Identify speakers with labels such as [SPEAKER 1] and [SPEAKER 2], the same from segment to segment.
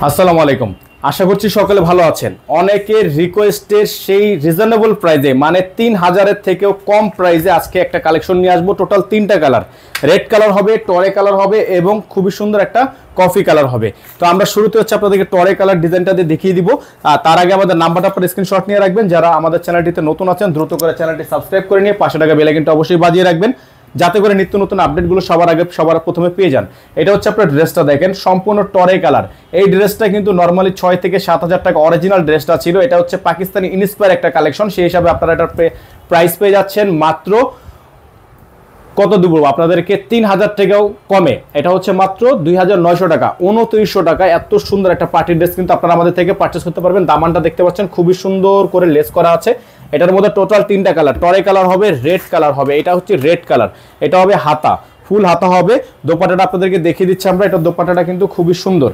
[SPEAKER 1] আসসালামু আলাইকুম। আশা করছি সকলে ভালো আছেন। অনেকের রিকোয়েস্টের সেই রিজনেবল প্রাইসে মানে 3000-এর থেকেও কম প্রাইসে আজকে একটা কালেকশন নিয়ে আসবো। টোটাল 3টা কালার, রেড কালার হবে, টরে কালার হবে এবং খুবই সুন্দর একটা কফি কালার হবে। তো আমরা শুরুতে আপনাদেরকে টরে কালার ডিজাইনটা দিয়ে দেখিয়ে দিব। তার আগে আমাদের নাম্বারটা আপনারা স্ক্রিনশট নিয়ে রাখবেন। যারা আমাদের চ্যানেলটিতে নতুন আছেন দ্রুত করে চ্যানেলটি সাবস্ক্রাইব করে নিয়ে পাশে থাকা বেল আইকনটা অবশ্যই বাজিয়ে রাখবেন, যাতে করে নিত্য নতুন আপডেটগুলো সবার প্রথমে পেয়ে যান। এটা হচ্ছে আপনার ড্রেসটা দেখেন, সম্পূর্ণ টরে কালার। এই ড্রেসটা কিন্তু নর্মালি 6 থেকে 7000 টাকা অরিজিনাল ড্রেসটা ছিল। এটা হচ্ছে পাকিস্তানি ইন্সপায়ার একটা কালেকশন, সেই হিসাবে আপনারা এটার প্রাইস পেয়ে যাচ্ছেন মাত্র কত দেবো আপনাদেরকে, 3000 টাকাও কমে। এটা হচ্ছে মাত্র 2900 টাকা, 2900 টাকা। এত সুন্দর একটা পার্টি ড্রেস কিন্তু আপনারা আমাদের থেকে পারচেস করতে পারবেন। দামানটা দেখতে পাচ্ছেন, খুবই সুন্দর করে লেস করা আছে। এটার মধ্যে টোটাল 3টা কালার, টরে কালার হবে, রেড কালার হবে। এটা হচ্ছে রেড কালার, এটা হবে হাতা, ফুল হাতা হবে। দোপাট্টাটা আপনাদেরকে দেখিয়ে দিচ্ছি আমরা। এটার দোপাট্টাটা কিন্তু খুবই সুন্দর,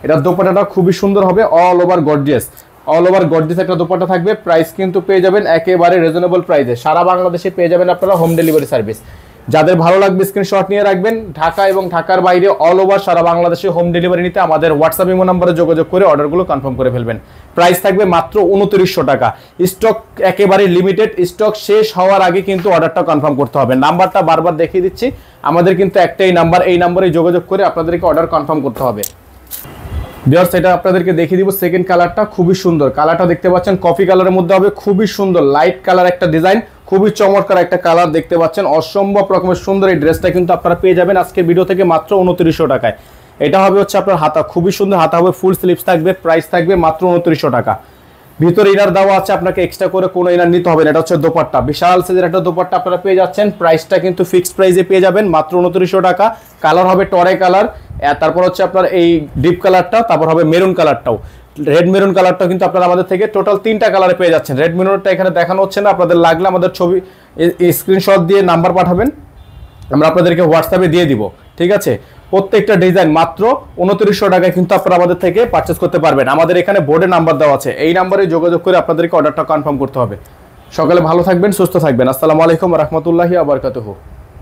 [SPEAKER 1] এটার দোপাট্টাটা খুবই সুন্দর হবে, all over gorgeous, all over gorgeous একটা দোপাট্টা থাকবে। প্রাইস কিন্তু পেয়ে যাবেন একেবারে রিজনেবল প্রাইসে। সারা বাংলাদেশে পেয়ে যাবেন আপনারা হোম ডেলিভারি সার্ভিস। যাদের ভালো লাগবে স্ক্রিনশট নিয়ে রাখবেন। ঢাকা এবং ঢাকার বাইরে অল ওভার সারা বাংলাদেশে হোম ডেলিভারি নিতে আমাদের হোয়াটসঅ্যাপ ইমো নাম্বারে যোগাযোগ করে অর্ডারগুলো কনফার্ম করে ফেলবেন। প্রাইস থাকবে মাত্র 2900 টাকা। স্টক একেবারে লিমিটেড, স্টক শেষ হওয়ার আগে কিন্তু অর্ডারটা কনফার্ম করতে হবে। নাম্বারটা বারবার দেখিয়ে দিচ্ছি, আমাদের কিন্তু একটাই নাম্বার, এই নাম্বারে যোগাযোগ করে আপনাদেরকে অর্ডার কনফার্ম করতে হবে। ভিউয়ার্স, এটা আপনাদেরকে দেখিয়ে দিব। সেকেন্ড কালারটা খুবই সুন্দর, কালারটা দেখতে পাচ্ছেন কফি কালারের মধ্যে হবে, খুবই সুন্দর লাইট কালার একটা ডিজাইন, খুবই চমৎকার একটা কালার দেখতে পাচ্ছেন। অসম্ভব রকমের সুন্দর এই ড্রেসটা কিন্তু আপনারা পেয়ে যাবেন আজকের ভিডিও থেকে মাত্র 2900 টাকায়। এটা হবে হচ্ছে আপনার হাতা, খুবই সুন্দর হাতা হবে, ফুল স্লিভস থাকবে। প্রাইস থাকবে মাত্র 2900 টাকা। ভিতরে ইনার দেওয়া আছে, আপনাকে এক্সট্রা করে কোনো ইনার নিতে হবে না। এটা হচ্ছে দোপাট্টা, বিশাল সাইজের একটা দোপাট্টা আপনারা পেয়ে যাচ্ছেন। প্রাইসটা কিন্তু ফিক্সড প্রাইসে পেয়ে যাবেন মাত্র 2900 টাকা। কালার হবে টরে কালার, তারপর হচ্ছে আপনার এই ডিপ কালারটা, তারপর হবে মেরুন কালারটাও, রেড মেরুন কালারটাও কিন্তু আপনারা আমাদের থেকে টোটাল 3টা কালারে পেয়ে যাচ্ছেন। রেড মেরুনটা এখানে দেখানো হচ্ছে না, আপনাদের লাগলে আমাদের ছবি স্ক্রিনশট দিয়ে নাম্বার পাঠাবেন, আমরা আপনাদেরকে হোয়াটসঅ্যাপে দিয়ে দিব। ঠিক আছে, প্রত্যেকটা ডিজাইন মাত্র 2900 টাকায় কিন্তু আপনারা আমাদের থেকে পারচেস করতে পারবেন। আমাদের এখানে বোর্ডে নাম্বার দেওয়া আছে, এই নাম্বারে যোগাযোগ করে আপনাদেরকে অর্ডারটা কনফার্ম করতে হবে। সকালে ভালো থাকবেন, সুস্থ থাকবেন। আসসালামু আলাইকুম ওয়া রাহমাতুল্লাহি ওয়া বারাকাতুহু।